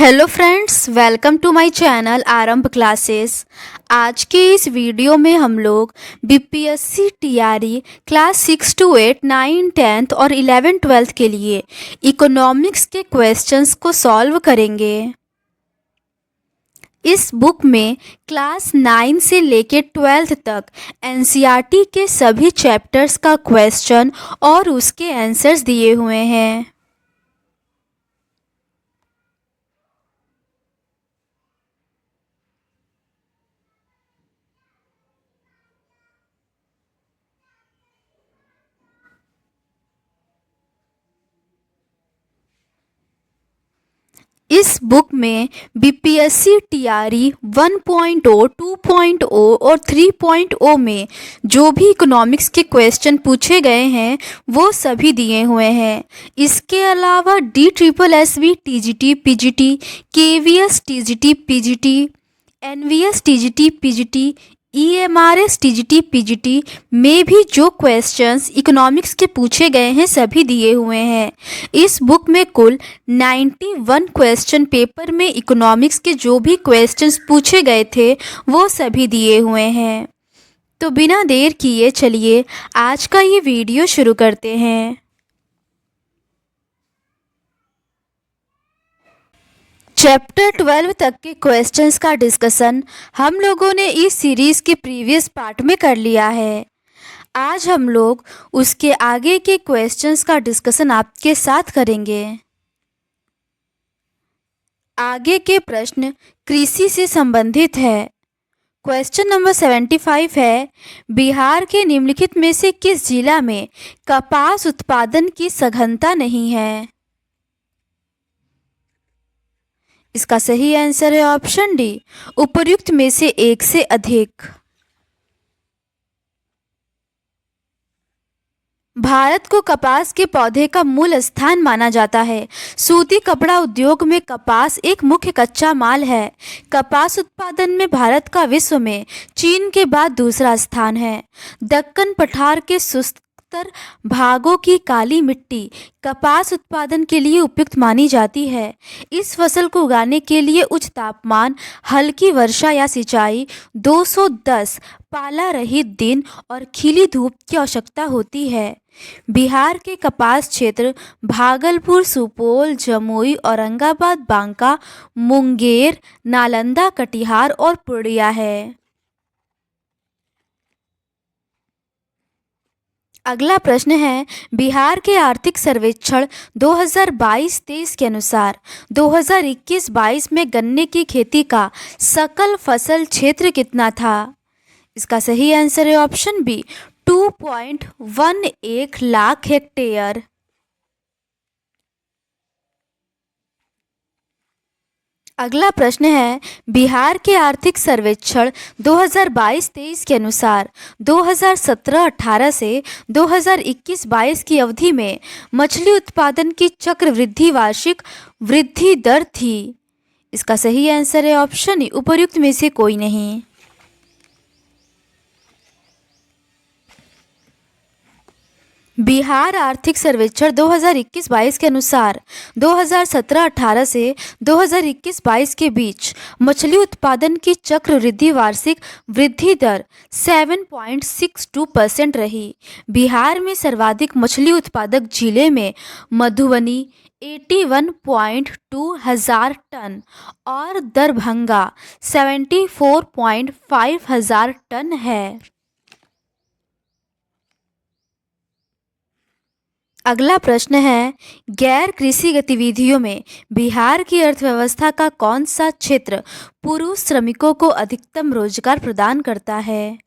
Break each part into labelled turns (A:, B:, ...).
A: Hello friends, welcome to my channel Aarambh classes. आज के इस वीडियो में हम लोग BPSC TRE class 6 to 8, 9, 10th और 11, 12th के लिए इकोनॉमिक्स के क्वेश्चंस को सॉल्व करेंगे। इस बुक में क्लास 9 से लेकर 12th तक एनसीईआरटी के सभी चैप्टर्स का क्वेश्चन और उसके आंसर्स दिए हुए हैं। इस बुक में बीपीएससी टीआरई 1.0, 2.0 और 3.0 में जो भी इकोनॉमिक्स के क्वेश्चन पूछे गए हैं वो सभी दिए हुए हैं। इसके अलावा DSSB TGT PGT, KVS TGT PGT, NVS TGT PGT, EMRS TGT PGT में भी जो क्वेश्चंस इकोनॉमिक्स के पूछे गए हैं सभी दिए हुए हैं। इस बुक में कुल 91 क्वेश्चन पेपर में इकोनॉमिक्स के जो भी क्वेश्चंस पूछे गए थे वो सभी दिए हुए हैं। तो बिना देर किए चलिए आज का ये वीडियो शुरू करते हैं। चैप्टर 12 तक के क्वेश्चंस का डिस्कशन हम लोगों ने इस सीरीज़ के प्रीवियस पार्ट में कर लिया है। आज हम लोग उसके आगे के क्वेश्चंस का डिस्कशन आपके साथ करेंगे। आगे के प्रश्न कृषि से संबंधित है। क्वेश्चन नंबर 75 है, बिहार के निम्नलिखित में से किस जिला में कपास उत्पादन की सघनता नहीं है? इसका सही आंसर है ऑप्शन डी, उपर्युक्त में से एक से अधिक। भारत को कपास के पौधे का मूल स्थान माना जाता है। सूती कपड़ा उद्योग में कपास एक मुख्य कच्चा माल है। कपास उत्पादन में भारत का विश्व में चीन के बाद दूसरा स्थान है। दक्कन पठार के शुष्कर भागों की काली मिट्टी कपास उत्पादन के लिए उपयुक्त मानी जाती है। इस फसल को उगाने के लिए उच्च तापमान, हल्की वर्षा या सिंचाई, 210 पाला रहित दिन और खिली धूप की आवश्यकता होती है। बिहार के कपास क्षेत्र भागलपुर, सुपौल, जमुई, औरंगाबाद, बांका, मुंगेर, नालंदा, कटिहार और पूर्णिया है। अगला प्रश्न है, बिहार के आर्थिक सर्वेक्षण 2022-23 के अनुसार 2021-22 में गन्ने की खेती का सकल फसल क्षेत्र कितना था? इसका सही आंसर है ऑप्शन बी, 2.18 लाख हेक्टेयर। अगला प्रश्न है, बिहार के आर्थिक सर्वेक्षण 2022-23 के अनुसार 2017-18 से 2021-22 की अवधि में मछली उत्पादन की चक्रवृद्धि वार्षिक वृद्धि दर थी। इसका सही आंसर है ऑप्शन ई, उपर्युक्त में से कोई नहीं। बिहार आर्थिक सर्वेक्षण 2021-22 के अनुसार 2017-18 से 2021-22 के बीच मछली उत्पादन की चक्रवृद्धि वार्षिक वृद्धि दर 7.62% रही। बिहार में सर्वाधिक मछली उत्पादक जिले में मधुबनी 81.2 हजार टन और दरभंगा 74.5 हजार टन है। अगला प्रश्न है, गैर कृषि गतिविधियों में बिहार की अर्थव्यवस्था का कौन सा क्षेत्र पुरुष श्रमिकों को अधिकतम रोजगार प्रदान करता है?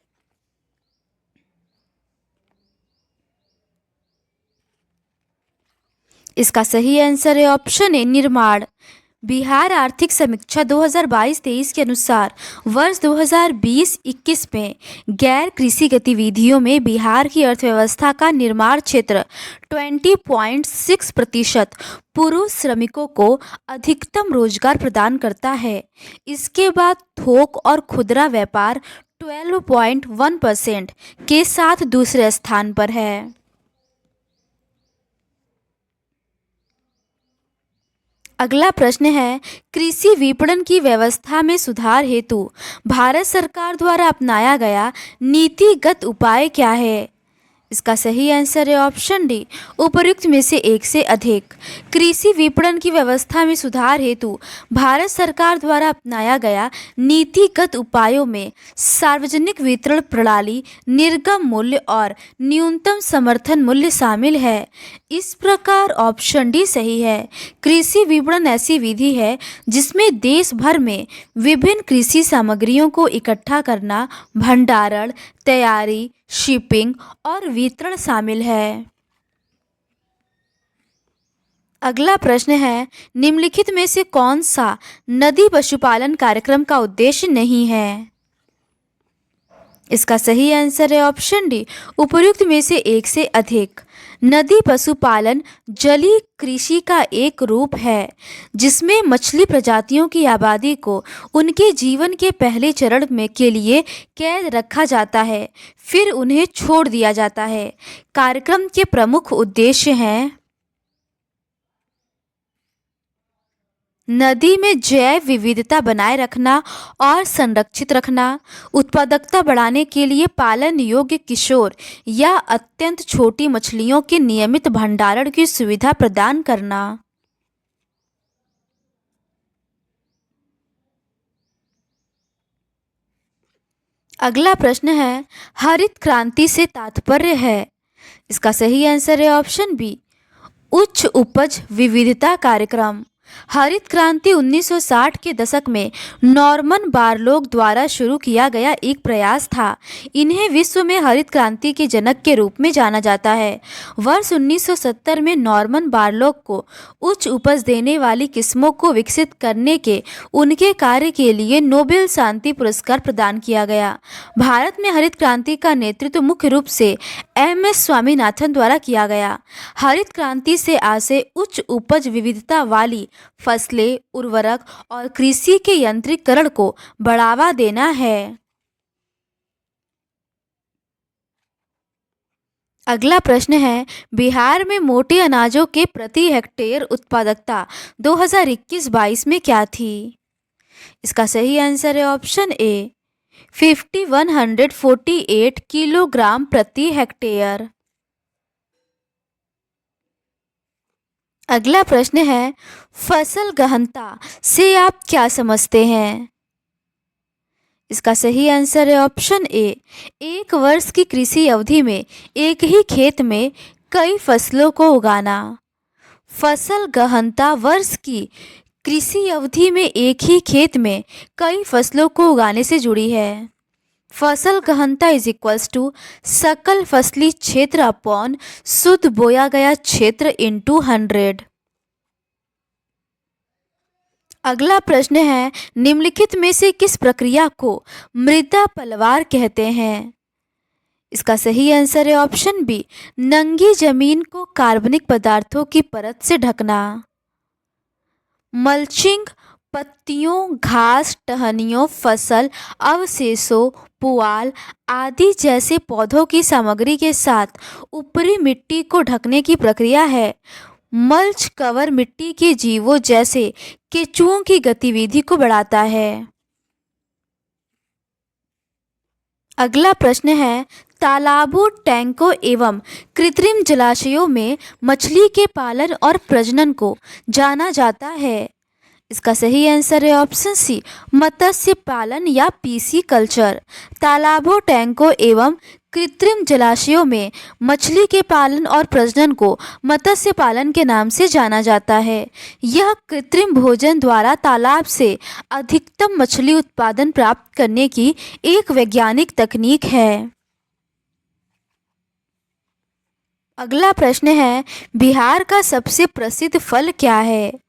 A: इसका सही आंसर है ऑप्शन ए, निर्माण। बिहार आर्थिक समीक्षा 2022-23 के अनुसार वर्ष 2020-21 में गैर कृषि गतिविधियों में बिहार की अर्थव्यवस्था का निर्माण क्षेत्र 20.6% पुरुष श्रमिकों को अधिकतम रोजगार प्रदान करता है। इसके बाद थोक और खुदरा व्यापार 12.1% के साथ दूसरे स्थान पर है। अगला प्रश्न है, कृषि विपणन की व्यवस्था में सुधार हेतु भारत सरकार द्वारा अपनाया गया नीतिगत उपाय क्या है? इसका सही आंसर है ऑप्शन डी, उपर्युक्त में से एक से अधिक। कृषि विपणन की व्यवस्था में सुधार हेतु भारत सरकार द्वारा अपनाया गया नीतिगत उपायों में सार्वजनिक वितरण प्रणाली, निर्गम मूल्य और न्यूनतम समर्थन मूल्य शामिल है। इस प्रकार ऑप्शन डी सही है। कृषि विपणन ऐसी विधि है जिसमें देश भर में विभिन्न कृषि सामग्रियों को इकट्ठा करना, भंडारण, तैयारी, शिपिंग और वितरण शामिल है। अगला प्रश्न है, निम्नलिखित में से कौन सा नदी पशुपालन कार्यक्रम का उद्देश्य नहीं है? इसका सही आंसर है ऑप्शन डी, उपर्युक्त में से एक से अधिक। नदी पशुपालन जलीय कृषि का एक रूप है जिसमें मछली प्रजातियों की आबादी को उनके जीवन के पहले चरण में के लिए कैद रखा जाता है, फिर उन्हें छोड़ दिया जाता है। कार्यक्रम के प्रमुख उद्देश्य हैं नदी में जैव विविधता बनाए रखना और संरक्षित रखना, उत्पादकता बढ़ाने के लिए पालन योग्य किशोर या अत्यंत छोटी मछलियों के नियमित भंडारण की सुविधा प्रदान करना। अगला प्रश्न है, हरित क्रांति से तात्पर्य है? इसका सही आंसर है ऑप्शन बी, उच्च उपज विविधता कार्यक्रम। हरित क्रांति 1960 के दशक में नॉर्मन बारलोग द्वारा शुरू किया गया एक प्रयास था। इन्हें विश्व में हरित क्रांति के जनक के रूप में जाना जाता है। वर्ष 1970 में नॉर्मन बारलोग को उच्च उपज देने वाली किस्मों को विकसित करने के उनके कार्य के लिए नोबेल शांति पुरस्कार प्रदान किया गया। भारत में हरित क्रांति का नेतृत्व मुख्य रूप से एम.एस. स्वामीनाथन द्वारा किया गया। हरित क्रांति से आशय उच्च उपज विविधता वाली फसलें, उर्वरक और कृषि के यंत्रीकरण को बढ़ावा देना है। अगला प्रश्न है, बिहार में मोटे अनाजों के प्रति हेक्टेयर उत्पादकता 2021-22 में क्या थी? इसका सही आंसर है ऑप्शन ए, 5148 किलोग्राम प्रति हेक्टेयर। अगला प्रश्न है, फसल गहनता से आप क्या समझते हैं? इसका सही आंसर है ऑप्शन ए, एक वर्ष की कृषि अवधि में एक ही खेत में कई फसलों को उगाना। फसल गहनता वर्ष की कृषि अवधि में एक ही खेत में कई फसलों को उगाने से जुड़ी है। फसल गहनता इज इक्वल्स टू सकल फसली क्षेत्र अपॉन शुद्ध बोया गया क्षेत्र इंटू 100। अगला प्रश्न है, निम्नलिखित में से किस प्रक्रिया को मृदा पलवार कहते हैं? इसका सही आंसर है ऑप्शन बी, नंगी जमीन को कार्बनिक पदार्थों की परत से ढकना। मल्चिंग पत्तियों, घास, टहनियों, फसल अवशेषों, पुआल आदि जैसे पौधों की सामग्री के साथ ऊपरी मिट्टी को ढकने की प्रक्रिया है। मल्च कवर मिट्टी के जीवों जैसे केंचुओं की गतिविधि को बढ़ाता है। अगला प्रश्न है, तालाबों, टैंकों एवं कृत्रिम जलाशयों में मछली के पालन और प्रजनन को जाना जाता है। इसका सही आंसर है ऑप्शन सी, मत्स्य पालन या पीसी कल्चर। तालाबों, टैंकों एवं कृत्रिम जलाशयों में मछली के पालन और प्रजनन को मत्स्य पालन के नाम से जाना जाता है। यह कृत्रिम भोजन द्वारा तालाब से अधिकतम मछली उत्पादन प्राप्त करने की एक वैज्ञानिक तकनीक है। अगला प्रश्न है, बिहार का सबसे प्रसिद्ध फल क्या है?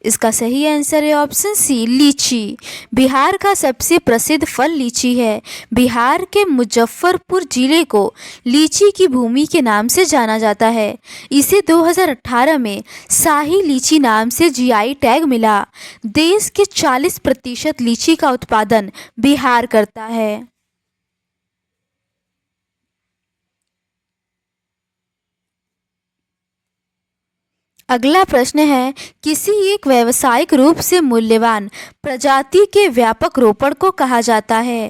A: इसका सही आंसर है ऑप्शन सी, लीची। बिहार का सबसे प्रसिद्ध फल लीची है। बिहार के मुजफ्फरपुर जिले को लीची की भूमि के नाम से जाना जाता है। इसे 2018 में शाही लीची नाम से जीआई टैग मिला। देश के 40% लीची का उत्पादन बिहार करता है। अगला प्रश्न है, किसी एक व्यावसायिक रूप से मूल्यवान प्रजाति के व्यापक रोपण को कहा जाता है?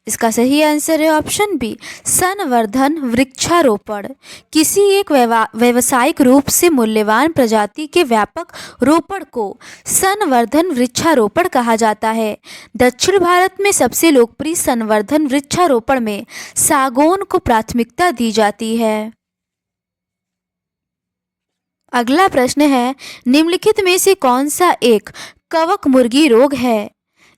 A: इसका सही आंसर है ऑप्शन बी, संवर्धन वृक्षारोपण। किसी एक व्यावसायिक रूप से मूल्यवान प्रजाति के व्यापक रोपण को संवर्धन वृक्षारोपण कहा जाता है। दक्षिण भारत में सबसे लोकप्रिय संवर्धन वृक्षारोपण में सागौन को प्राथमिकता दी जाती है। अगला प्रश्न है, निम्नलिखित में से कौन सा एक कवक मुर्गी रोग है?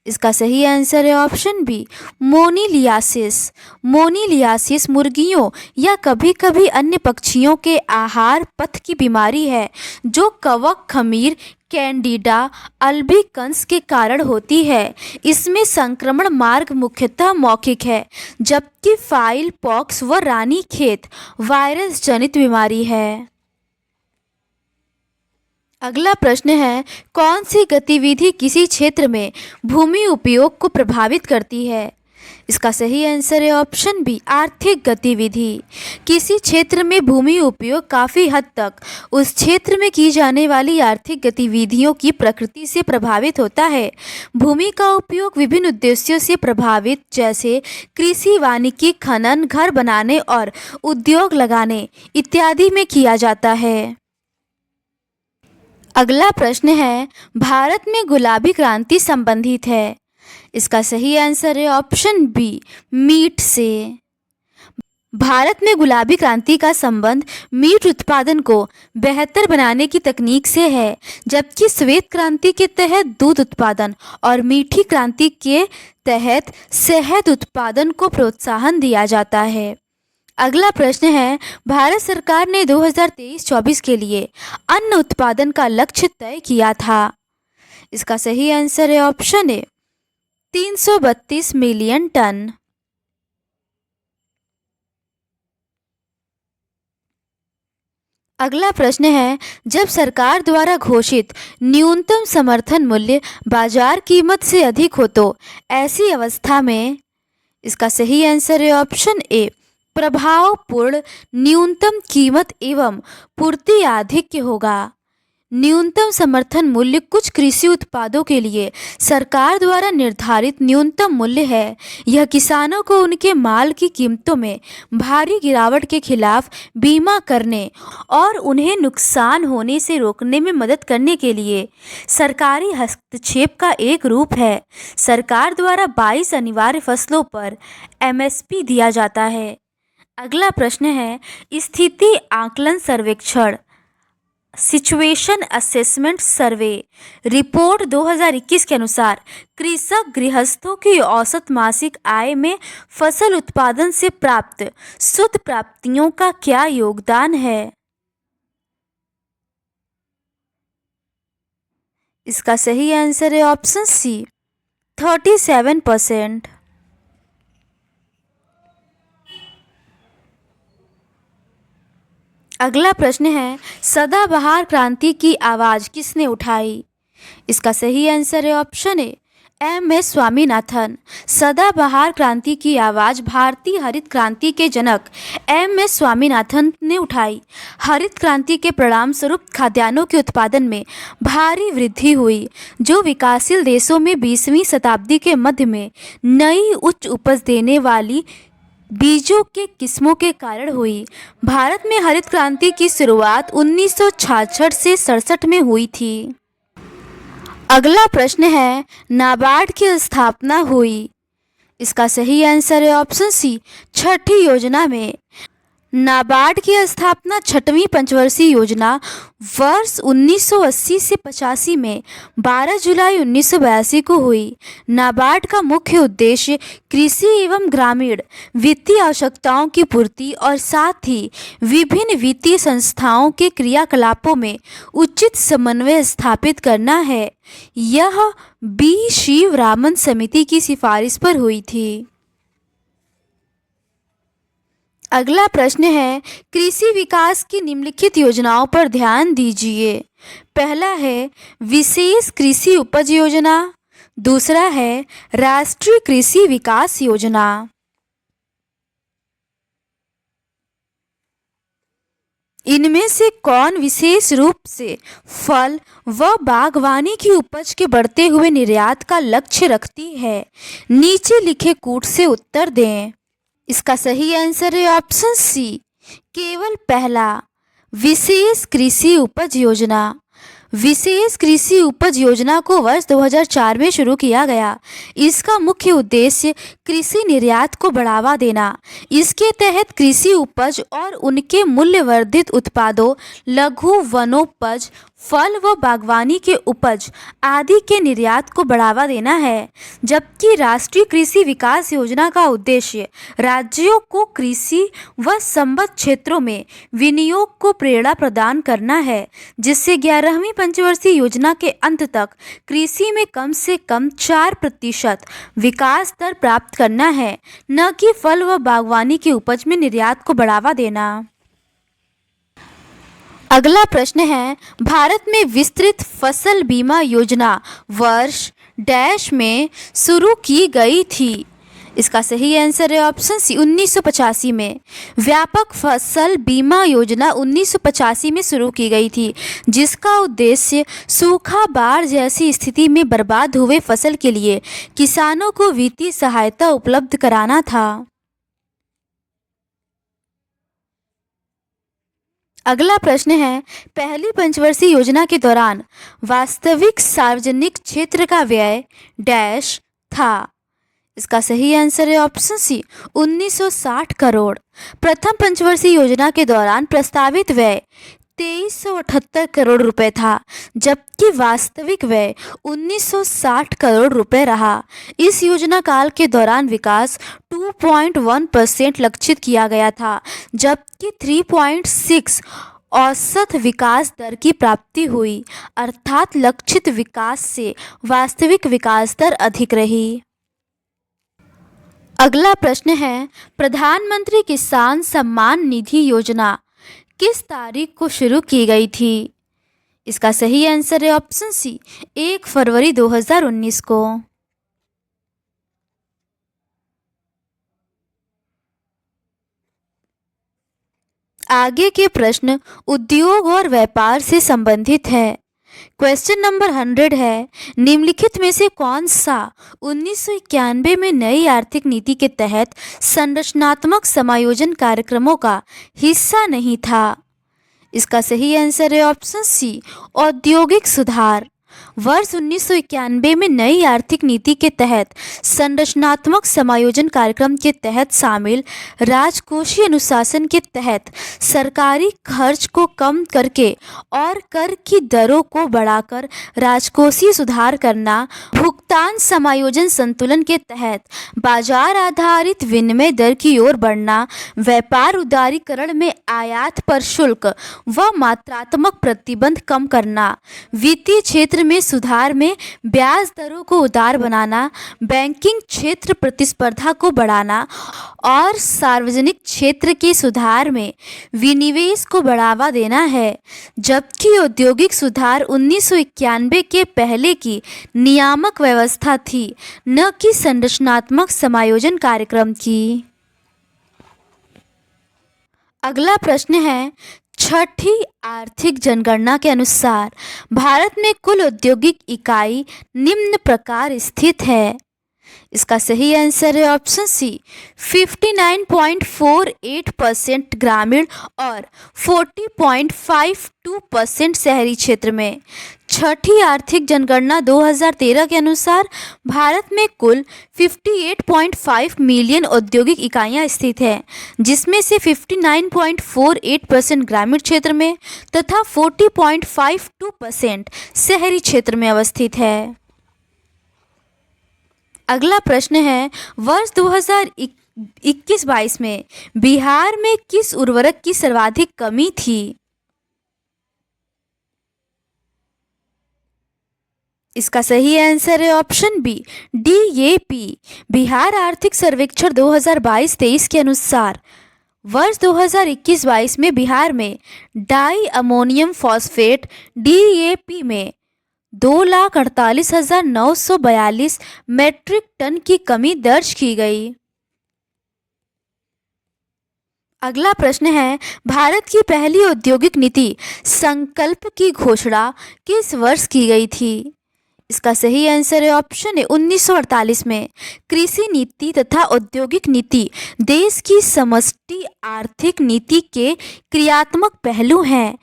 A: इसका सही आंसर है ऑप्शन बी, मोनीलियासिस। मोनीलियासिस मुर्गियों या कभी कभी अन्य पक्षियों के आहार पथ की बीमारी है जो कवक खमीर कैंडिडा अल्बिकन्स के कारण होती है। इसमें संक्रमण मार्ग मुख्यतः मौखिक है, जबकि फाइल पॉक्स व रानीखेत वायरस जनित बीमारी है। अगला प्रश्न है, कौन सी गतिविधि किसी क्षेत्र में भूमि उपयोग को प्रभावित करती है? इसका सही आंसर है ऑप्शन बी, आर्थिक गतिविधि। किसी क्षेत्र में भूमि उपयोग काफ़ी हद तक उस क्षेत्र में की जाने वाली आर्थिक गतिविधियों की प्रकृति से प्रभावित होता है। भूमि का उपयोग विभिन्न उद्देश्यों से प्रभावित जैसे कृषि, वानिकी, खनन, घर बनाने और उद्योग लगाने इत्यादि में किया जाता है। अगला प्रश्न है, भारत में गुलाबी क्रांति संबंधित है। इसका सही आंसर है ऑप्शन बी, मीट से। भारत में गुलाबी क्रांति का संबंध मीट उत्पादन को बेहतर बनाने की तकनीक से है, जबकि श्वेत क्रांति के तहत दूध उत्पादन और मीठी क्रांति के तहत शहद उत्पादन को प्रोत्साहन दिया जाता है। अगला प्रश्न है, भारत सरकार ने 2023-24 के लिए अन्न उत्पादन का लक्ष्य तय किया था। इसका सही आंसर है ऑप्शन ए, 332 मिलियन टन। अगला प्रश्न है, जब सरकार द्वारा घोषित न्यूनतम समर्थन मूल्य बाजार कीमत से अधिक हो तो ऐसी अवस्था में, इसका सही आंसर है ऑप्शन ए, प्रभावपूर्ण न्यूनतम कीमत एवं पूर्ति आधिक्य होगा। न्यूनतम समर्थन मूल्य कुछ कृषि उत्पादों के लिए सरकार द्वारा निर्धारित न्यूनतम मूल्य है। यह किसानों को उनके माल की कीमतों में भारी गिरावट के खिलाफ बीमा करने और उन्हें नुकसान होने से रोकने में मदद करने के लिए सरकारी हस्तक्षेप का एक रूप है। सरकार द्वारा 22 अनिवार्य फसलों पर एमएसपी दिया जाता है। अगला प्रश्न है, स्थिति आकलन सर्वेक्षण सिचुएशन असेसमेंट सर्वे रिपोर्ट 2021 के अनुसार कृषक गृहस्थों की औसत मासिक आय में फसल उत्पादन से प्राप्त शुद्ध प्राप्तियों का क्या योगदान है? इसका सही आंसर है ऑप्शन सी, 37%। अगला प्रश्न है, सदाबहार क्रांति की आवाज़ किसने उठाई? इसका सही आंसर है ऑप्शन ए, एम.एस. स्वामीनाथन। सदाबहार क्रांति की आवाज़ भारतीय हरित क्रांति के जनक एम.एस. स्वामीनाथन ने उठाई। हरित क्रांति के परिणाम स्वरूप खाद्यान्नों के उत्पादन में भारी वृद्धि हुई, जो विकासशील देशों में 20वीं शताब्दी के मध्य में नई उच्च उपज देने वाली बीजों के किस्मों के कारण हुई। भारत में हरित क्रांति की शुरुआत 1966 से 67 में हुई थी। अगला प्रश्न है, नाबार्ड की स्थापना हुई। इसका सही आंसर है ऑप्शन सी, छठी योजना में। नाबार्ड की स्थापना छठवीं पंचवर्षीय योजना वर्ष 1980 से 85 में 12 जुलाई 1982 को हुई। नाबार्ड का मुख्य उद्देश्य कृषि एवं ग्रामीण वित्तीय आवश्यकताओं की पूर्ति और साथ ही विभिन्न वित्तीय संस्थाओं के क्रियाकलापों में उचित समन्वय स्थापित करना है। यह बी शिवरामन समिति की सिफारिश पर हुई थी। अगला प्रश्न है, कृषि विकास की निम्नलिखित योजनाओं पर ध्यान दीजिए। पहला है विशेष कृषि उपज योजना, दूसरा है राष्ट्रीय कृषि विकास योजना। इनमें से कौन विशेष रूप से फल व बागवानी की उपज के बढ़ते हुए निर्यात का लक्ष्य रखती है? नीचे लिखे कूट से उत्तर दें। इसका सही आंसर है ऑप्शन सी, केवल पहला। विशेष कृषि उपज योजना। विशेष कृषि उपज योजना को वर्ष 2004 में शुरू किया गया। इसका मुख्य उद्देश्य कृषि निर्यात को बढ़ावा देना। इसके तहत कृषि उपज और उनके मूल्यवर्धित उत्पादों, लघु वनोपज, फल व बागवानी के उपज आदि के निर्यात को बढ़ावा देना है, जबकि राष्ट्रीय कृषि विकास योजना का उद्देश्य राज्यों को कृषि व संबद्ध क्षेत्रों में विनियोग को प्रेरणा प्रदान करना है, जिससे 11वीं पंचवर्षीय योजना के अंत तक कृषि में कम से कम 4% विकास दर प्राप्त करना है, न कि फल व बागवानी की उपज में निर्यात को बढ़ावा देना। अगला प्रश्न है, भारत में विस्तृत फसल बीमा योजना वर्ष डैश में शुरू की गई थी? इसका सही आंसर है ऑप्शन सी, 1985 में। व्यापक फसल बीमा योजना 1985 में शुरू की गई थी, जिसका उद्देश्य सूखा, बाढ़ जैसी स्थिति में बर्बाद हुए फसल के लिए किसानों को वित्तीय सहायता उपलब्ध कराना था। अगला प्रश्न है, पहली पंचवर्षीय योजना के दौरान वास्तविक सार्वजनिक क्षेत्र का व्यय डैश था? इसका सही आंसर है ऑप्शन सी, 1960 करोड़। प्रथम पंचवर्षीय योजना के दौरान प्रस्तावित व्यय 2378 करोड़ रुपए था, जबकि वास्तविक व्यय 1960 करोड़ रुपए रहा। इस योजना काल के दौरान विकास 2.1% लक्षित किया गया था, जबकि 3.6 औसत विकास दर की प्राप्ति हुई, अर्थात लक्षित विकास से वास्तविक विकास दर अधिक रही। अगला प्रश्न है, प्रधानमंत्री किसान सम्मान निधि योजना किस तारीख को शुरू की गई थी? इसका सही आंसर है ऑप्शन सी, 1 फरवरी 2019 को। आगे के प्रश्न उद्योग और व्यापार से संबंधित है। क्वेश्चन नंबर 100 है, निम्नलिखित में से कौन सा 1991 में नई आर्थिक नीति के तहत संरचनात्मक समायोजन कार्यक्रमों का हिस्सा नहीं था? इसका सही आंसर है ऑप्शन सी, औद्योगिक सुधार। वर्ष 1991 में नई आर्थिक नीति के तहत संरचनात्मक समायोजन कार्यक्रम के तहत शामिल राजकोषीय अनुशासन के तहत सरकारी खर्च को कम करके और कर की दरों को बढ़ाकर राजकोषीय सुधार करना, भुगतान समायोजन संतुलन के तहत बाजार आधारित विनिमय दर की ओर बढ़ना, व्यापार उदारीकरण में आयात पर शुल्क व मात्रात्मक प्रतिबंध कम करना, वित्तीय क्षेत्र में सुधार में ब्याज दरों को उदार बनाना, बैंकिंग क्षेत्र प्रतिस्पर्धा को बढ़ाना और सार्वजनिक क्षेत्र के सुधार में विनिवेश को बढ़ावा देना है, जबकि औद्योगिक सुधार 1991 के पहले की नियामक व्यवस्था थी, न कि संरचनात्मक समायोजन कार्यक्रम की। अगला प्रश्न है, छठी आर्थिक जनगणना के अनुसार भारत में कुल औद्योगिक इकाई निम्न प्रकार स्थित है। इसका सही आंसर है ऑप्शन सी, 59.48% ग्रामीण और 40.52% शहरी क्षेत्र में। छठी आर्थिक जनगणना 2013 के अनुसार भारत में कुल 58.5 मिलियन औद्योगिक इकाइयां स्थित हैं, जिसमें से 59.48% ग्रामीण क्षेत्र में तथा 40.52% शहरी क्षेत्र में अवस्थित है। अगला प्रश्न है, वर्ष 2021-22 में बिहार में किस उर्वरक की सर्वाधिक कमी थी? इसका सही आंसर है ऑप्शन बी, DAP। बिहार आर्थिक सर्वेक्षण 2022-23 के अनुसार वर्ष 2021-22 में बिहार में डाई अमोनियम फॉस्फेट DAP में 2,48,942 मीट्रिक टन की कमी दर्ज की गई। अगला प्रश्न है, भारत की पहली औद्योगिक नीति संकल्प की घोषणा किस वर्ष की गई थी? इसका सही आंसर है ऑप्शन है 1948 में। कृषि नीति तथा औद्योगिक नीति देश की समष्टि आर्थिक नीति के क्रियात्मक पहलू हैं।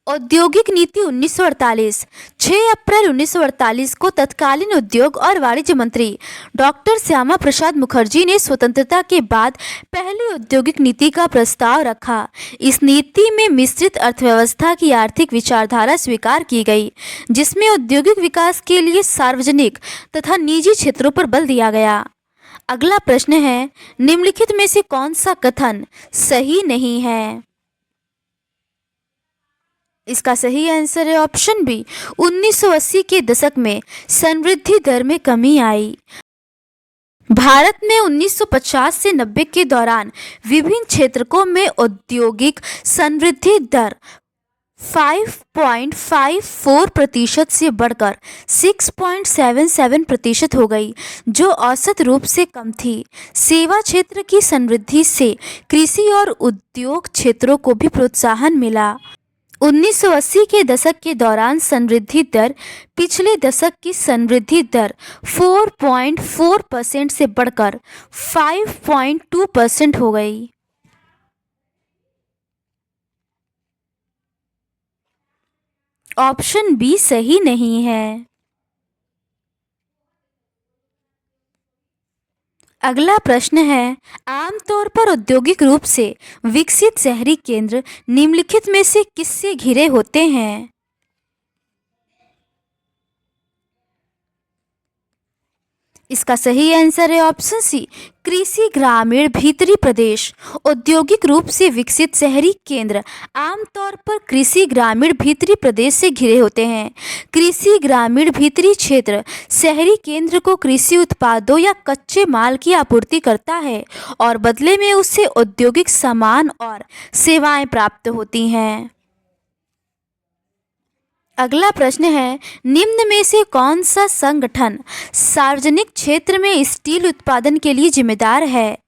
A: औद्योगिक नीति 1948 6 अप्रैल 1948 को तत्कालीन उद्योग और वाणिज्य मंत्री डॉक्टर श्यामा प्रसाद मुखर्जी ने स्वतंत्रता के बाद पहली औद्योगिक नीति का प्रस्ताव रखा। इस नीति में मिश्रित अर्थव्यवस्था की आर्थिक विचारधारा स्वीकार की गई, जिसमें औद्योगिक विकास के लिए सार्वजनिक तथा निजी क्षेत्रों पर बल दिया गया। अगला प्रश्न है, निम्नलिखित में से कौन सा कथन सही नहीं है? इसका सही आंसर है ऑप्शन बी। 1980 के दशक में संवृद्धि दर में कमी आई। भारत में 1950 से 90 के दौरान विभिन्न क्षेत्रों में औद्योगिक संवृद्धि दर 5.54% से बढ़कर 6.77% हो गई, जो औसत रूप से कम थी। सेवा क्षेत्र की समृद्धि से कृषि और उद्योग क्षेत्रों को भी प्रोत्साहन मिला। 1980 के दशक के दौरान समृद्धि दर पिछले दशक की समृद्धि दर 4.4% से बढ़कर 5.2% हो गई। ऑप्शन बी सही नहीं है। अगला प्रश्न है, आमतौर पर औद्योगिक रूप से विकसित शहरी केंद्र निम्नलिखित में से किससे घिरे होते हैं? इसका सही आंसर है ऑप्शन सी, कृषि ग्रामीण भीतरी प्रदेश। औद्योगिक रूप से विकसित शहरी केंद्र आमतौर पर कृषि ग्रामीण भीतरी प्रदेश से घिरे होते हैं। कृषि ग्रामीण भीतरी क्षेत्र शहरी केंद्र को कृषि उत्पादों या कच्चे माल की आपूर्ति करता है और बदले में उससे औद्योगिक सामान और सेवाएं प्राप्त होती हैं। अगला प्रश्न है, निम्न में से कौन सा संगठन सार्वजनिक क्षेत्र में स्टील उत्पादन के लिए जिम्मेदार है?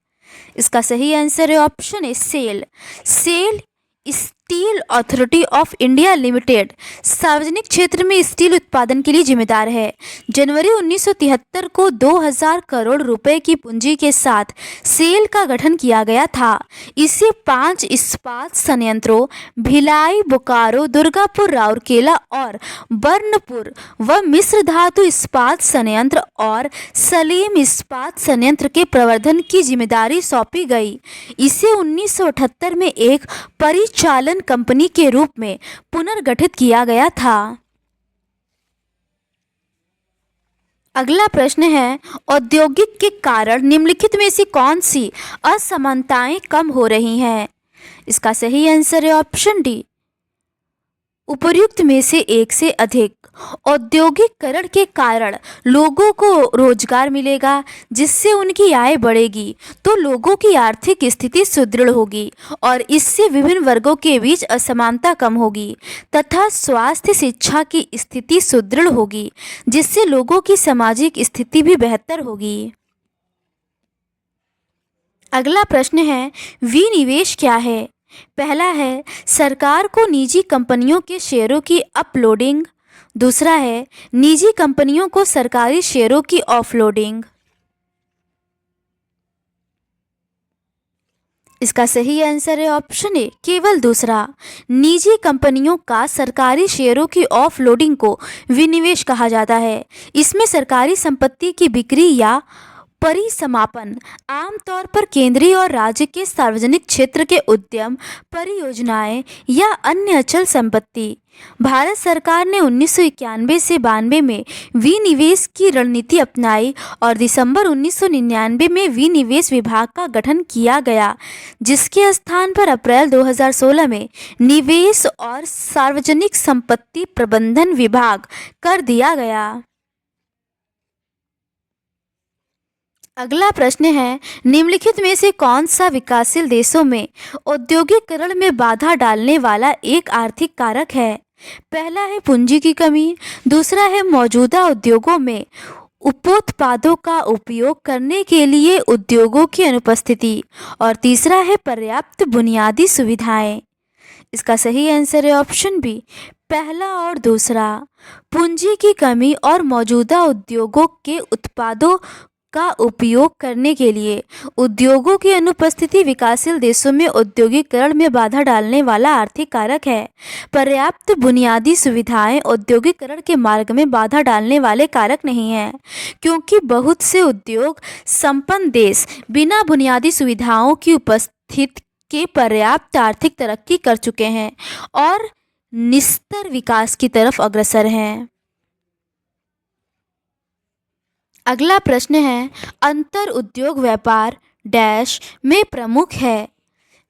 A: इसका सही आंसर है option A SAIL. SAIL steel authority of India limited सार्वजनिक क्षेत्र में स्टील उत्पादन के लिए जिम्मेदार है। जनवरी 1973 को 2000 करोड़ रुपए की पूंजी के साथ सेल का गठन किया गया था। इसे 5 इस्पात संयंत्रों भिलाई, बोकारो, दुर्गापुर, राउरकेला और बर्नपुर व मिश्र धातु इस्पात संयंत्र और सलेम इस्पात संयंत्र के प्रवर्धन की जिम्मेदारी सौंपी गई। इसे 1978 में एक परिचालन कंपनी के रूप में पुनर्गठित किया गया था। अगला प्रश्न है, औद्योगिक के कारण निम्नलिखित में से कौन सी असमानताएं कम हो रही हैं? इसका सही आंसर है ऑप्शन डी, उपर्युक्त में से एक से अधिक। औद्योगिकरण के कारण लोगों को रोजगार मिलेगा, जिससे उनकी आय बढ़ेगी, तो लोगों की आर्थिक स्थिति सुदृढ़ होगी और इससे विभिन्न वर्गों के बीच असमानता कम होगी तथा स्वास्थ्य शिक्षा की स्थिति सुदृढ़ होगी, जिससे लोगों की सामाजिक स्थिति भी बेहतर होगी। अगला प्रश्न है, विनिवेश क्या है? पहला है, सरकार को निजी कंपनियों के शेयरों की अपलोडिंग। दूसरा है, निजी कंपनियों को सरकारी शेयरों की ऑफलोडिंग। इसका सही आंसर है ऑप्शन ए, केवल दूसरा। निजी कंपनियों का सरकारी शेयरों की ऑफलोडिंग को विनिवेश कहा जाता है। इसमें सरकारी संपत्ति की बिक्री या परिसमापन आमतौर पर केंद्रीय और राज्य के सार्वजनिक क्षेत्र के उद्यम, परियोजनाएं या अन्य अचल संपत्ति। भारत सरकार ने 1991 से 92 में विनिवेश की रणनीति अपनाई और दिसंबर 1999 में विनिवेश विभाग का गठन किया गया, जिसके स्थान पर अप्रैल 2016 में निवेश और सार्वजनिक संपत्ति प्रबंधन विभाग कर दिया गया। अगला प्रश्न है, निम्नलिखित में से कौन सा विकासशील देशों में औद्योगिकरण में बाधा डालने वाला एक आर्थिक कारक है? पहला है पूंजी की कमी, दूसरा है मौजूदा उद्योगों में उपोत्पादों का उपयोग करने के लिए उद्योगों की अनुपस्थिति। और तीसरा है पर्याप्त बुनियादी सुविधाएं। इसका सही आंसर है ऑप्शन बी, पहला और दूसरा। पूंजी की कमी और मौजूदा उद्योगों के उत्पादों का उपयोग करने के लिए उद्योगों की अनुपस्थिति विकासशील देशों में औद्योगिकरण में बाधा डालने वाला आर्थिक कारक है। पर्याप्त बुनियादी सुविधाएं औद्योगिकरण के मार्ग में बाधा डालने वाले कारक नहीं हैं, क्योंकि बहुत से उद्योग संपन्न देश बिना बुनियादी सुविधाओं की उपस्थिति के पर्याप्त आर्थिक तरक्की कर चुके हैं और निस्तर विकास की तरफ अग्रसर हैं। अगला प्रश्न है, अंतर उद्योग व्यापार डैश में प्रमुख है।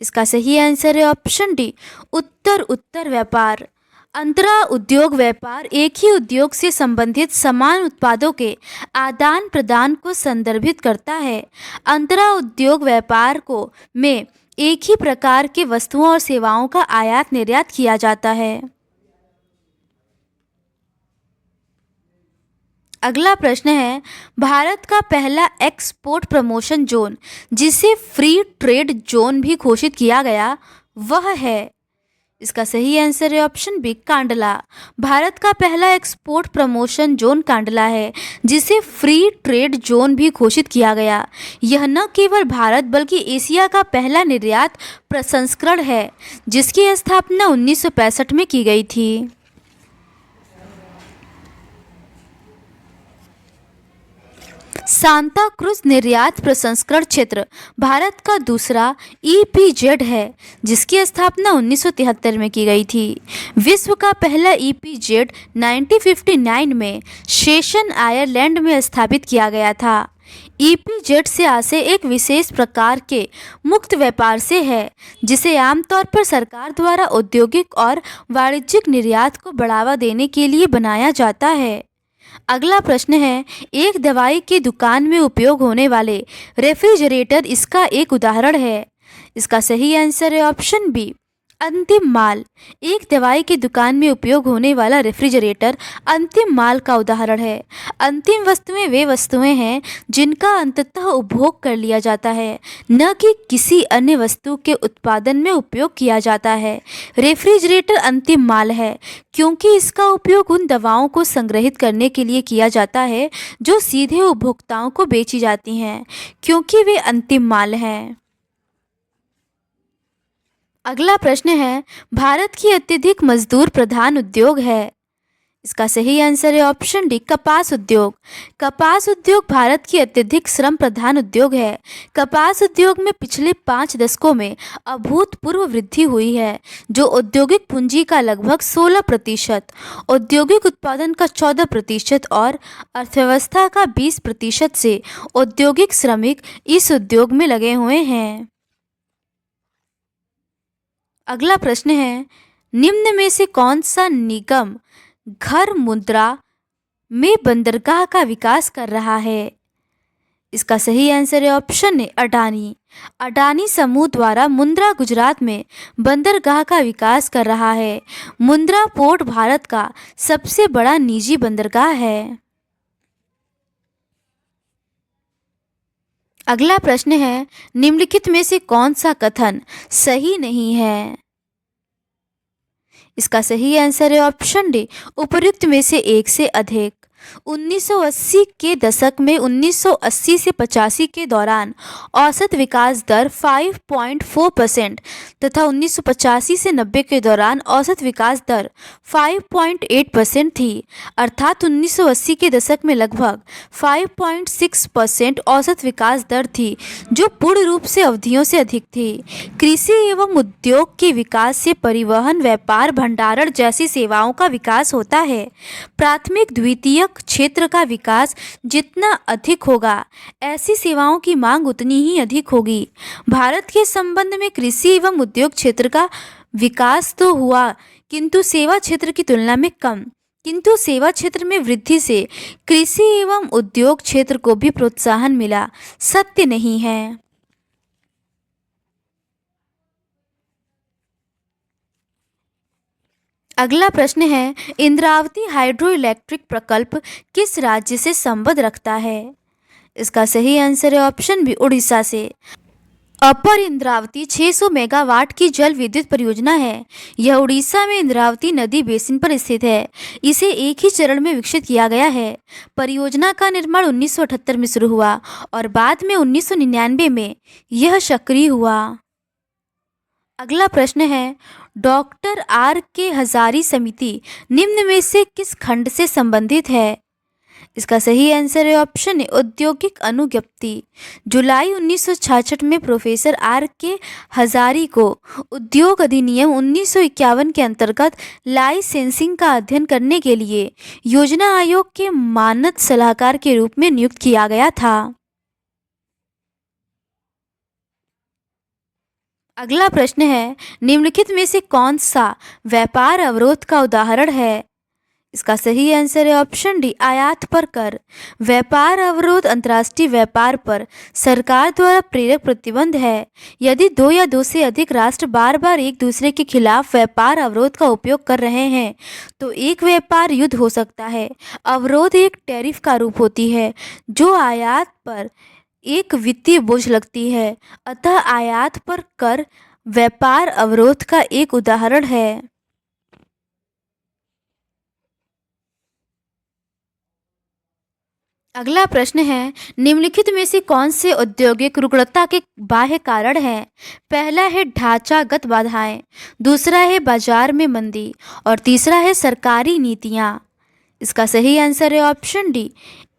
A: इसका सही आंसर है ऑप्शन डी, उत्तर उत्तर व्यापार। अंतरा उद्योग व्यापार एक ही उद्योग से संबंधित समान उत्पादों के आदान प्रदान को संदर्भित करता है। अंतरा उद्योग व्यापार को में एक ही प्रकार के वस्तुओं और सेवाओं का आयात निर्यात किया जाता है। अगला प्रश्न है, भारत का पहला एक्सपोर्ट प्रमोशन जोन जिसे फ्री ट्रेड जोन भी घोषित किया गया वह है। इसका सही आंसर है ऑप्शन बी, कांडला। भारत का पहला एक्सपोर्ट प्रमोशन जोन कांडला है, जिसे फ्री ट्रेड जोन भी घोषित किया गया। यह न केवल भारत बल्कि एशिया का पहला निर्यात प्रसंस्करण है, जिसकी स्थापना 1965 में की गई थी। सांता क्रूज निर्यात प्रसंस्करण क्षेत्र भारत का दूसरा ईपीजेड है, जिसकी स्थापना 1973 में की गई थी। विश्व का पहला ईपीजेड 1959 में शेशन आयरलैंड में स्थापित किया गया था। ईपीजेड से आशय एक विशेष प्रकार के मुक्त व्यापार से है, जिसे आमतौर पर सरकार द्वारा औद्योगिक और वाणिज्यिक निर्यात को बढ़ावा देने के लिए बनाया जाता है। अगला प्रश्न है, एक दवाई की दुकान में उपयोग होने वाले रेफ्रिजरेटर इसका एक उदाहरण है। इसका सही आंसर है ऑप्शन बी, अंतिम माल। एक दवाई की दुकान में उपयोग होने वाला रेफ्रिजरेटर अंतिम माल का उदाहरण है। अंतिम वस्तुएं वे वस्तुएं हैं जिनका अंततः उपभोग कर लिया जाता है, न कि किसी अन्य वस्तु के उत्पादन में उपयोग किया जाता है। रेफ्रिजरेटर अंतिम माल है क्योंकि इसका उपयोग उन दवाओं को संग्रहित करने के लिए किया जाता है जो सीधे उपभोक्ताओं को बेची जाती हैं, क्योंकि वे अंतिम माल हैं। अगला प्रश्न है, भारत की अत्यधिक मजदूर प्रधान उद्योग है। इसका सही आंसर है ऑप्शन डी, कपास उद्योग। कपास उद्योग भारत की अत्यधिक श्रम प्रधान उद्योग है। कपास उद्योग में पिछले 5 दशकों में अभूतपूर्व वृद्धि हुई है, जो औद्योगिक पूंजी का लगभग 16%, औद्योगिक उत्पादन का 14% और अर्थव्यवस्था का 20% से औद्योगिक श्रमिक इस उद्योग में लगे हुए हैं। अगला प्रश्न है, निम्न में से कौन सा निगम घर मुद्रा में बंदरगाह का विकास कर रहा है? इसका सही आंसर है ऑप्शन ए, अडानी। अडानी समूह द्वारा मुंद्रा गुजरात में बंदरगाह का विकास कर रहा है। मुंद्रा पोर्ट भारत का सबसे बड़ा निजी बंदरगाह है। अगला प्रश्न है, निम्नलिखित में से कौन सा कथन सही नहीं है? इसका सही आंसर है ऑप्शन डी, उपर्युक्त में से एक से अधिक। 1980 के दशक में 1980 से 85 के दौरान औसत विकास दर 5.4% तथा 1985 से 90 के दौरान औसत विकास दर 5.8% थी, अर्थात 1980 के दशक में लगभग 5.6% औसत विकास दर थी, जो पूर्ण रूप से अवधियों से अधिक थी। कृषि एवं उद्योग के विकास से परिवहन, व्यापार, भंडारण जैसी सेवाओं का विकास होता है। प्राथमिक द्वितीयक क्षेत्र का विकास जितना अधिक होगा, ऐसी सेवाओं की मांग उतनी ही अधिक होगी। भारत के संबंध में कृषि एवं उद्योग क्षेत्र का विकास तो हुआ, किंतु सेवा क्षेत्र की तुलना में कम। किंतु सेवा क्षेत्र में वृद्धि से कृषि एवं उद्योग क्षेत्र को भी प्रोत्साहन मिला, सत्य नहीं है। अगला प्रश्न है, इंद्रावती हाइड्रो इलेक्ट्रिक प्रकल्प किस राज्य से संबंध रखता है? इसका सही आंसर है ऑप्शन बी, उड़ीसा से। अपर इंद्रावती 600 मेगावाट की जल विद्युत परियोजना है। यह उड़ीसा में इंद्रावती नदी बेसिन पर स्थित है। इसे एक ही चरण में विकसित किया गया है। परियोजना का निर्माण 1978 में शुरू हुआ और बाद में 1999 में यह सक्रिय हुआ। अगला प्रश्न है, डॉक्टर आर के हजारी समिति निम्न में से किस खंड से संबंधित है? इसका सही आंसर है ऑप्शन ए, औद्योगिक अनुज्ञप्ति। जुलाई 1966 में प्रोफेसर आर के हजारी को उद्योग अधिनियम 1951 के अंतर्गत लाइसेंसिंग का अध्ययन करने के लिए योजना आयोग के मानद सलाहकार के रूप में नियुक्त किया गया था। अगला प्रश्न है, निम्नलिखित में से कौन सा व्यापार अवरोध का उदाहरण है? इसका सही आंसर है ऑप्शन डी, आयात पर कर। व्यापार अवरोध अंतर्राष्ट्रीय व्यापार पर सरकार द्वारा प्रेरक प्रतिबंध है। यदि दो या दो से अधिक राष्ट्र बार बार एक दूसरे के खिलाफ व्यापार अवरोध का उपयोग कर रहे हैं तो एक व्यापार युद्ध हो सकता है। अवरोध एक टैरिफ का रूप होती है जो आयात पर एक वित्तीय बोझ लगती है। अतः आयात पर कर व्यापार अवरोध का एक उदाहरण है। अगला प्रश्न है, निम्नलिखित में से कौन से औद्योगिक रुग्णता के बाह्य कारण हैं? पहला है ढांचागत बाधाएं, दूसरा है बाजार में मंदी और तीसरा है सरकारी नीतियां। इसका सही आंसर है ऑप्शन डी,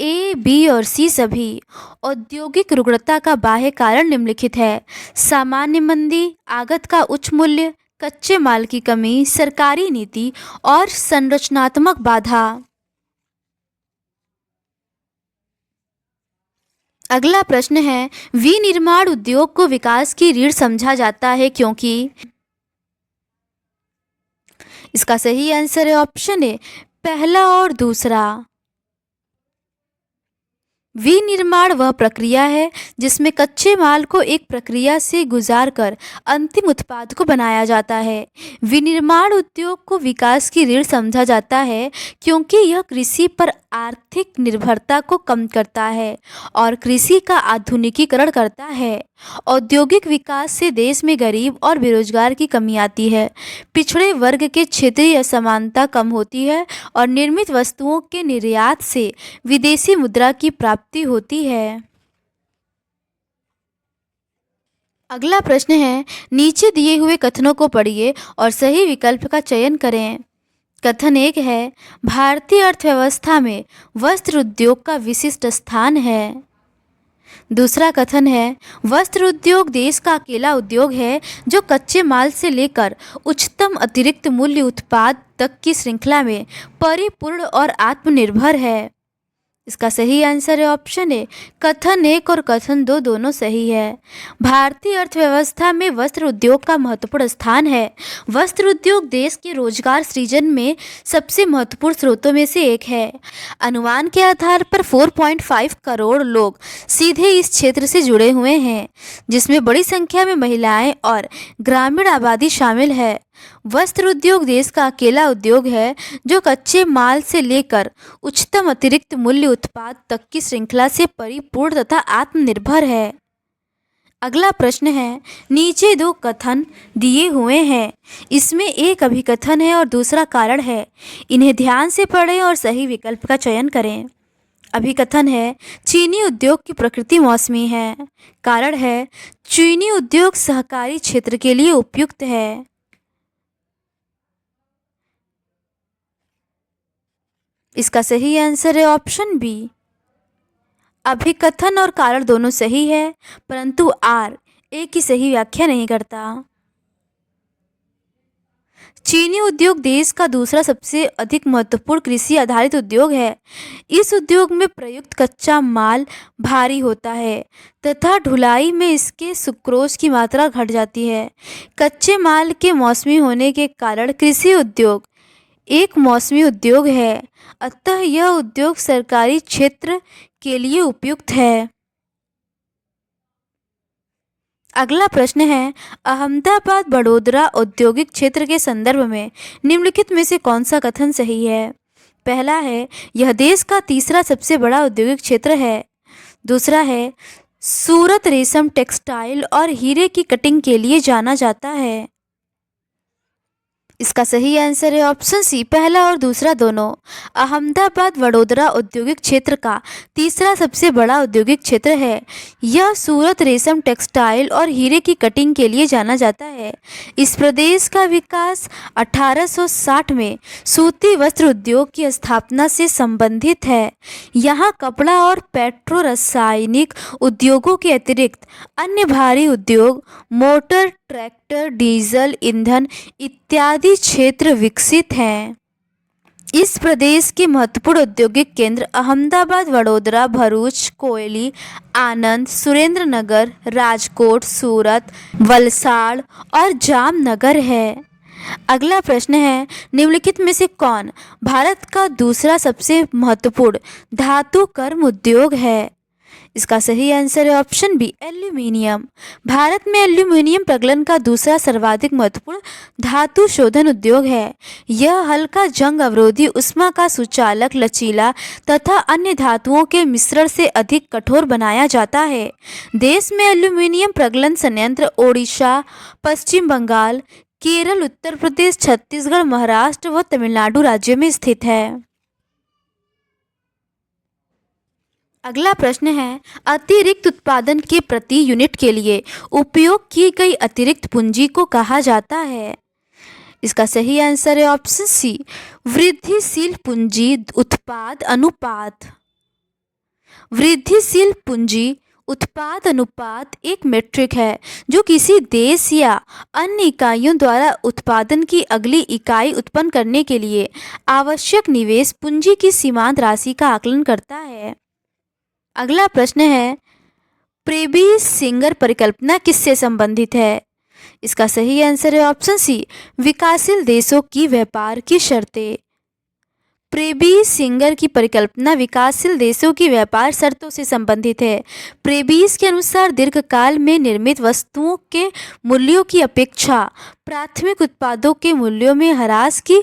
A: ए, बी और सी सभी। औद्योगिक रुग्णता का बाह्य कारण निम्नलिखित है, सामान्य मंदी, आगत का उच्च मूल्य, कच्चे माल की कमी, सरकारी नीति और संरचनात्मक बाधा। अगला प्रश्न है, विनिर्माण उद्योग को विकास की रीढ़ समझा जाता है क्योंकि? इसका सही आंसर है ऑप्शन ए, पहला और दूसरा। विनिर्माण वह प्रक्रिया है जिसमें कच्चे माल को एक प्रक्रिया से गुजारकर अंतिम उत्पाद को बनाया जाता है। विनिर्माण उद्योग को विकास की रीढ़ समझा जाता है क्योंकि यह कृषि पर आर्थिक निर्भरता को कम करता है और कृषि का आधुनिकीकरण करता है। औद्योगिक विकास से देश में गरीब और बेरोजगार की कमी आती है, पिछड़े वर्ग के क्षेत्रीय असमानता कम होती है और निर्मित वस्तुओं के निर्यात से विदेशी मुद्रा की प्राप्ति होती है। अगला प्रश्न है, नीचे दिए हुए कथनों को पढ़िए और सही विकल्प का चयन करें। कथन एक है, भारतीय अर्थव्यवस्था में वस्त्र उद्योग का विशिष्ट स्थान है। दूसरा कथन है, वस्त्र उद्योग देश का अकेला उद्योग है जो कच्चे माल से लेकर उच्चतम अतिरिक्त मूल्य उत्पाद तक की श्रृंखला में परिपूर्ण और आत्मनिर्भर है। इसका सही आंसर है ऑप्शन ए, कथन एक और कथन दो दोनों सही है। भारतीय अर्थव्यवस्था में वस्त्र उद्योग का महत्वपूर्ण स्थान है। वस्त्र उद्योग देश के रोजगार सृजन में सबसे महत्वपूर्ण स्रोतों में से एक है। अनुमान के आधार पर 4.5 करोड़ लोग सीधे इस क्षेत्र से जुड़े हुए हैं, जिसमें बड़ी संख्या में महिलाएं और ग्रामीण आबादी शामिल है। वस्त्र उद्योग देश का अकेला उद्योग है जो कच्चे माल से लेकर उच्चतम अतिरिक्त मूल्य उत्पाद तक की श्रृंखला से परिपूर्ण तथा आत्मनिर्भर है। अगला प्रश्न है, नीचे दो कथन दिए हुए हैं, इसमें एक अभिकथन है और दूसरा कारण है। इन्हें ध्यान से पढ़ें और सही विकल्प का चयन करें। अभिकथन है, चीनी उद्योग की प्रकृति मौसमी है। कारण है, चीनी उद्योग सहकारी क्षेत्र के लिए उपयुक्त है। इसका सही आंसर है ऑप्शन बी। अभिकथन और कारण दोनों सही है, परंतु आर ए की सही व्याख्या नहीं करता। चीनी उद्योग देश का दूसरा सबसे अधिक महत्वपूर्ण कृषि आधारित उद्योग है। इस उद्योग में प्रयुक्त कच्चा माल भारी होता है तथा ढुलाई में इसके सुक्रोज की मात्रा घट जाती है। कच्चे माल के मौसमी होने के कारण कृषि उद्योग एक मौसमी उद्योग है, अतः यह उद्योग सरकारी क्षेत्र के लिए उपयुक्त है। अगला प्रश्न है, अहमदाबाद वडोदरा औद्योगिक क्षेत्र के संदर्भ में निम्नलिखित में से कौन सा कथन सही है? पहला है, यह देश का तीसरा सबसे बड़ा औद्योगिक क्षेत्र है। दूसरा है, सूरत रेशम टेक्सटाइल और हीरे की कटिंग के लिए जाना जाता है। इसका सही आंसर है ऑप्शन सी, पहला और दूसरा दोनों। अहमदाबाद वडोदरा औद्योगिक क्षेत्र का तीसरा सबसे बड़ा औद्योगिक क्षेत्र है। यह सूरत रेशम टेक्सटाइल और हीरे की कटिंग के लिए जाना जाता है। इस प्रदेश का विकास 1860 में सूती वस्त्र उद्योग की स्थापना से संबंधित है। यहाँ कपड़ा और पेट्रो रासायनिक उद्योगों के अतिरिक्त अन्य भारी उद्योग, मोटर, ट्रैक्टर, डीजल ईंधन इत्यादि क्षेत्र विकसित हैं। इस प्रदेश के महत्वपूर्ण औद्योगिक केंद्र अहमदाबाद, वडोदरा, भरूच, कोयली, आनंद, सुरेंद्रनगर, राजकोट, सूरत, वलसाड़ और जामनगर है। अगला प्रश्न है, निम्नलिखित में से कौन भारत का दूसरा सबसे महत्वपूर्ण धातु कर्म उद्योग है? इसका सही आंसर है ऑप्शन बी, एल्यूमीनियम। भारत में एल्यूमीनियम प्रगलन का दूसरा सर्वाधिक महत्वपूर्ण धातु शोधन उद्योग है। यह हल्का, जंग अवरोधी, ऊष्मा का सुचालक, लचीला तथा अन्य धातुओं के मिश्रण से अधिक कठोर बनाया जाता है। देश में एल्यूमीनियम प्रगलन संयंत्र ओडिशा, पश्चिम बंगाल, केरल, उत्तर प्रदेश, छत्तीसगढ़, महाराष्ट्र व तमिलनाडु राज्यों में स्थित है। अगला प्रश्न है, अतिरिक्त उत्पादन के प्रति यूनिट के लिए उपयोग की गई अतिरिक्त पूंजी को कहा जाता है? इसका सही आंसर है ऑप्शन सी, वृद्धिशील पूंजी उत्पाद अनुपात। वृद्धिशील पूंजी उत्पाद अनुपात एक मीट्रिक है जो किसी देश या अन्य इकाइयों द्वारा उत्पादन की अगली इकाई उत्पन्न करने के लिए आवश्यक निवेश पूंजी की सीमांत राशि का आकलन करता है। अगला प्रश्न है, प्रेबी सिंगर परिकल्पना किससे संबंधित है? इसका सही आंसर है ऑप्शन सी, विकासशील देशों की व्यापार की शर्तें। प्रेबी सिंगर की परिकल्पना विकासशील देशों की व्यापार शर्तों से संबंधित है। प्रेबीस के अनुसार दीर्घकाल में निर्मित वस्तुओं के मूल्यों की अपेक्षा प्राथमिक उत्पादों के मूल्यों में ह्रास की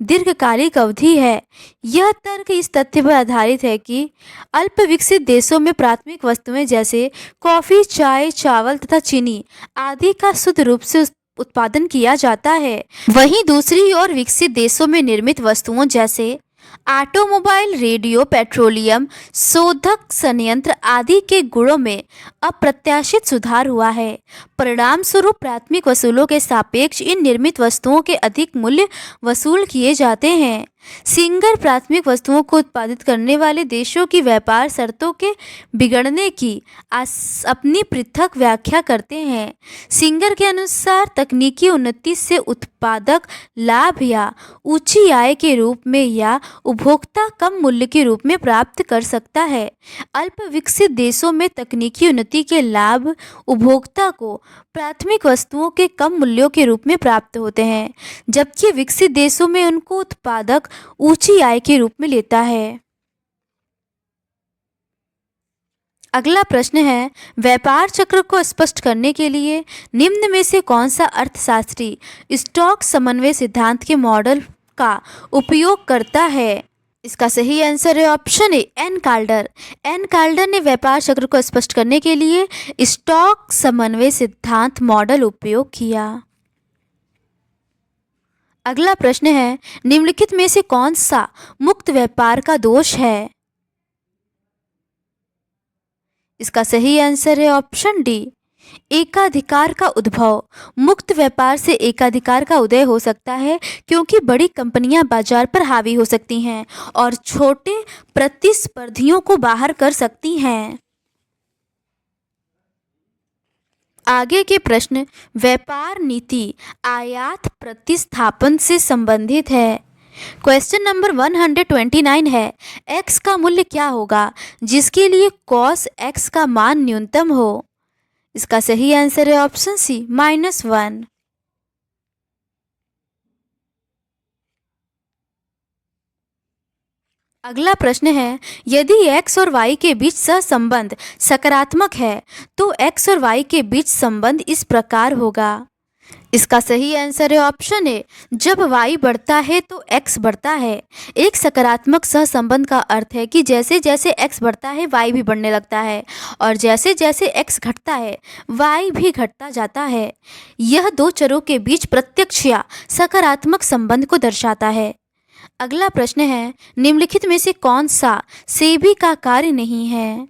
A: दीर्घकालिक अवधि है। यह तर्क इस तथ्य पर आधारित है कि अल्प विकसित देशों में प्राथमिक वस्तुएं जैसे कॉफी, चाय, चावल तथा चीनी आदि का शुद्ध रूप से उत्पादन किया जाता है। वहीं दूसरी ओर विकसित देशों में निर्मित वस्तुओं जैसे ऑटोमोबाइल, रेडियो, पेट्रोलियम, शोधक संयंत्र आदि के गुणों में अप्रत्याशित सुधार हुआ है। परिणाम स्वरूप प्राथमिक वसूलों के सापेक्ष इन निर्मित वस्तुओं के अधिक मूल्य वसूल किए जाते हैं। सिंगर प्राथमिक वस्तुओं को उत्पादित करने वाले देशों की व्यापार शर्तों के बिगड़ने की अपनी पृथक व्याख्या करते हैं। सिंगर के अनुसार तकनीकी उन्नति से उत्पादक लाभ या ऊंची आय के रूप में या उपभोक्ता कम मूल्य के रूप में प्राप्त कर सकता है। अल्प विकसित देशों में तकनीकी उन्नति के लाभ उपभोक्ता को प्राथमिक वस्तुओं के कम मूल्यों के रूप में प्राप्त होते हैं, जबकि विकसित देशों में उनको उत्पादक ऊंची आय के रूप में लेता है। अगला प्रश्न है, व्यापार चक्र को स्पष्ट करने के लिए निम्न में से कौन सा अर्थशास्त्री स्टॉक समन्वय सिद्धांत के मॉडल का उपयोग करता है? इसका सही आंसर है ऑप्शन ए, एन कार्डर। एन कार्डर ने व्यापार चक्र को स्पष्ट करने के लिए स्टॉक समन्वय सिद्धांत मॉडल उपयोग किया। अगला प्रश्न है, निम्नलिखित में से कौन सा मुक्त व्यापार का दोष है? इसका सही आंसर है ऑप्शन डी, एकाधिकार का उद्भव। मुक्त व्यापार से एकाधिकार का उदय हो सकता है क्योंकि बड़ी कंपनियां बाजार पर हावी हो सकती हैं और छोटे प्रतिस्पर्धियों को बाहर कर सकती हैं। आगे के प्रश्न व्यापार नीति आयात प्रतिस्थापन से संबंधित है। क्वेश्चन नंबर 129 है, x का मूल्य क्या होगा जिसके लिए cos x का मान न्यूनतम हो? इसका सही आंसर है ऑप्शन सी, -1। अगला प्रश्न है, यदि x और y के बीच सहसंबंध सकारात्मक है तो x और y के बीच संबंध इस प्रकार होगा। इसका सही आंसर है ऑप्शन ए, जब y बढ़ता है तो x बढ़ता है। एक सकारात्मक सहसंबंध का अर्थ है कि जैसे जैसे x बढ़ता है y भी बढ़ने लगता है और जैसे जैसे x घटता है y भी घटता जाता है। यह दो चरों के बीच प्रत्यक्ष या सकारात्मक संबंध को दर्शाता है। अगला प्रश्न है, निम्नलिखित में से कौन सा सेबी का कार्य नहीं है?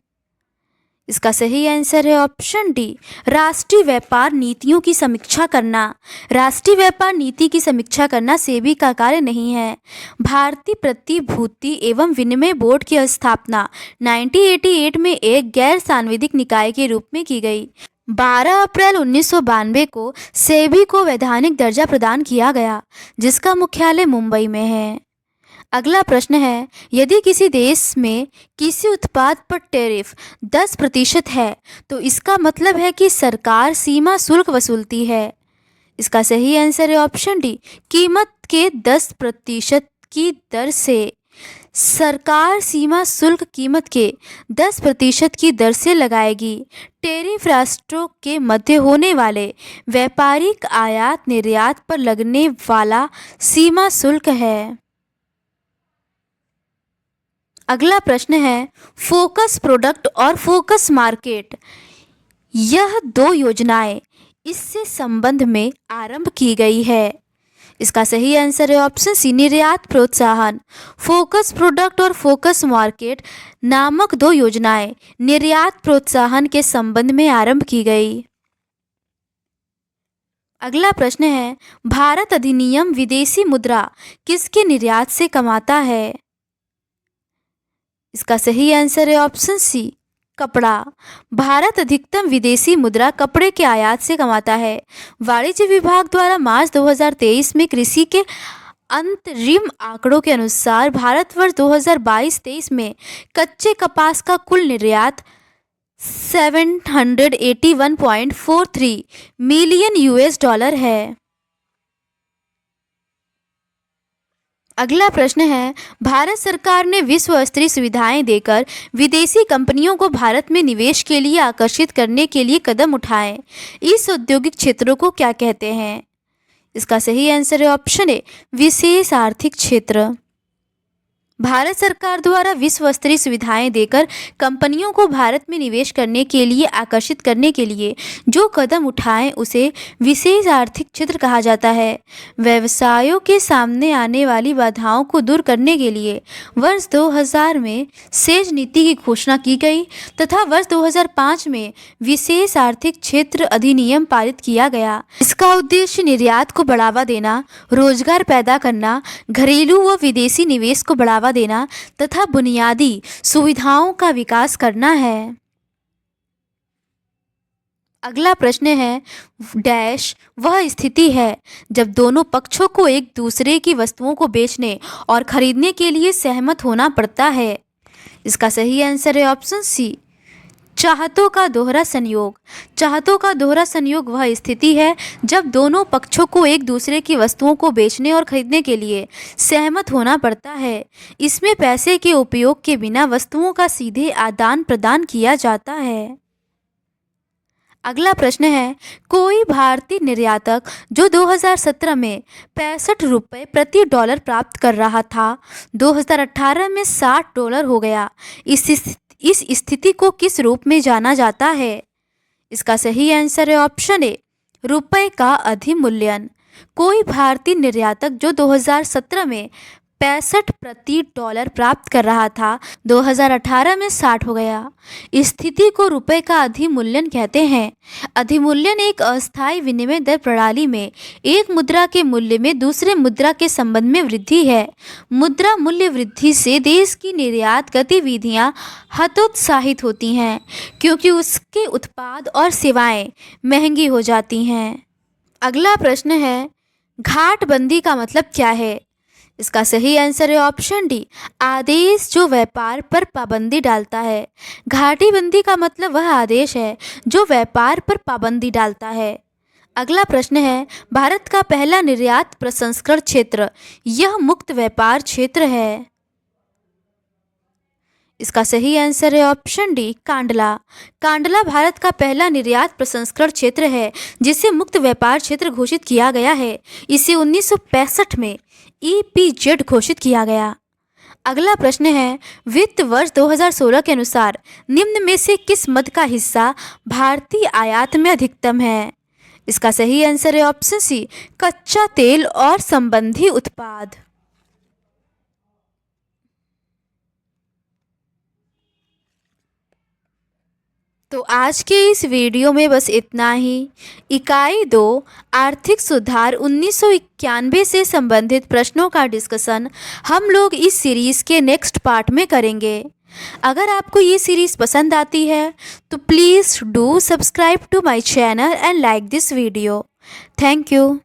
A: इसका सही आंसर है ऑप्शन डी, राष्ट्रीय व्यापार नीतियों की समीक्षा करना। राष्ट्रीय व्यापार नीति की समीक्षा करना सेबी का कार्य नहीं है। भारतीय प्रतिभूति एवं विनिमय बोर्ड की स्थापना 1988 में एक गैर सांविधिक निकाय के रूप में की गई। 12 अप्रैल 1992 को सेबी को वैधानिक दर्जा प्रदान किया गया, जिसका मुख्यालय मुंबई में है। अगला प्रश्न है, यदि किसी देश में किसी उत्पाद पर टैरिफ 10% है तो इसका मतलब है कि सरकार सीमा शुल्क वसूलती है। इसका सही आंसर है ऑप्शन डी, कीमत के 10% की दर से। सरकार सीमा शुल्क कीमत के 10% की दर से लगाएगी। टैरिफ राष्ट्रों के मध्य होने वाले व्यापारिक आयात निर्यात पर लगने वाला सीमा शुल्क है। अगला प्रश्न है, फोकस प्रोडक्ट और फोकस मार्केट, यह दो योजनाएं इससे संबंध में आरंभ की गई है। इसका सही आंसर है ऑप्शन सी, निर्यात प्रोत्साहन। फोकस प्रोडक्ट और फोकस मार्केट नामक दो योजनाएं निर्यात प्रोत्साहन के संबंध में आरंभ की गई। अगला प्रश्न है, भारत अधिनियम विदेशी मुद्रा किसके निर्यात से कमाता है? इसका सही आंसर है ऑप्शन सी, कपड़ा। भारत अधिकतम विदेशी मुद्रा कपड़े के आयात से कमाता है। वाणिज्य विभाग द्वारा मार्च 2023 में कृषि के अंतरिम आंकड़ों के अनुसार भारतवर्ष 2022-23 में कच्चे कपास का कुल निर्यात 781.43 मिलियन US डॉलर है। अगला प्रश्न है, भारत सरकार ने विश्व स्तरीय सुविधाएं देकर विदेशी कंपनियों को भारत में निवेश के लिए आकर्षित करने के लिए कदम उठाए। इस औद्योगिक क्षेत्रों को क्या कहते हैं? इसका सही आंसर है ऑप्शन ए, विशेष आर्थिक क्षेत्र। भारत सरकार द्वारा विश्व स्तरीय सुविधाएं देकर कंपनियों को भारत में निवेश करने के लिए आकर्षित करने के लिए जो कदम उठाएं उसे विशेष आर्थिक क्षेत्र कहा जाता है। व्यवसायों के सामने आने वाली बाधाओं को दूर करने के लिए वर्ष 2000 में सेज नीति की घोषणा की गई तथा वर्ष 2005 में विशेष आर्थिक क्षेत्र अधिनियम पारित किया गया। इसका उद्देश्य निर्यात को बढ़ावा देना, रोजगार पैदा करना, घरेलू व विदेशी निवेश को बढ़ावा देना तथा बुनियादी सुविधाओं का विकास करना है। अगला प्रश्न है, डैश वह स्थिति है जब दोनों पक्षों को एक दूसरे की वस्तुओं को बेचने और खरीदने के लिए सहमत होना पड़ता है। इसका सही आंसर है ऑप्शन सी, चाहतों का दोहरा संयोग। चाहतों का दोहरा संयोग वह स्थिति है जब दोनों पक्षों को एक दूसरे की वस्तुओं को बेचने और खरीदने के लिए सहमत होना पड़ता है। इसमें पैसे के उपयोग के बिना वस्तुओं का सीधे आदान प्रदान किया जाता है। अगला प्रश्न है, कोई भारतीय निर्यातक जो 2017 में 65 रुपये प्रति डॉलर प्राप्त कर रहा था 2018 में $60 हो गया। इस स्थिति को किस रूप में जाना जाता है? इसका सही आंसर है ऑप्शन ए, रुपए का अधिमूल्यन। कोई भारतीय निर्यातक जो 2017 में 65 प्रति डॉलर प्राप्त कर रहा था 2018 में 60 हो गया। स्थिति को रुपए का अधिमूल्यन कहते हैं। अधिमूल्यन एक अस्थायी विनिमय दर प्रणाली में एक मुद्रा के मूल्य में दूसरे मुद्रा के संबंध में वृद्धि है। मुद्रा मूल्य वृद्धि से देश की निर्यात गतिविधियां हतोत्साहित होती हैं क्योंकि उसके उत्पाद और सेवाएं महंगी हो जाती हैं। अगला प्रश्न है, घाटबंदी का मतलब क्या है? इसका सही आंसर है ऑप्शन डी, आदेश जो व्यापार पर पाबंदी डालता है। घाटीबंदी का मतलब वह आदेश है जो व्यापार पर पाबंदी डालता है। अगला प्रश्न है, भारत का पहला निर्यात प्रसंस्करण क्षेत्र यह मुक्त व्यापार क्षेत्र है। इसका सही आंसर है ऑप्शन डी, कांडला। कांडला भारत का पहला निर्यात प्रसंस्करण क्षेत्र है जिसे मुक्त व्यापार क्षेत्र घोषित किया गया है। इसे 1965 में EPZ घोषित किया गया। अगला प्रश्न है, वित्त वर्ष 2016 के अनुसार निम्न में से किस मद का हिस्सा भारतीय आयात में अधिकतम है? इसका सही आंसर है ऑप्शन सी, कच्चा तेल और संबंधी उत्पाद। तो आज के इस वीडियो में बस इतना ही। इकाई 2 आर्थिक सुधार 1991 से संबंधित प्रश्नों का डिस्कशन हम लोग इस सीरीज़ के नेक्स्ट पार्ट में करेंगे। अगर आपको ये सीरीज़ पसंद आती है तो please do subscribe to my channel and like this video. Thank you.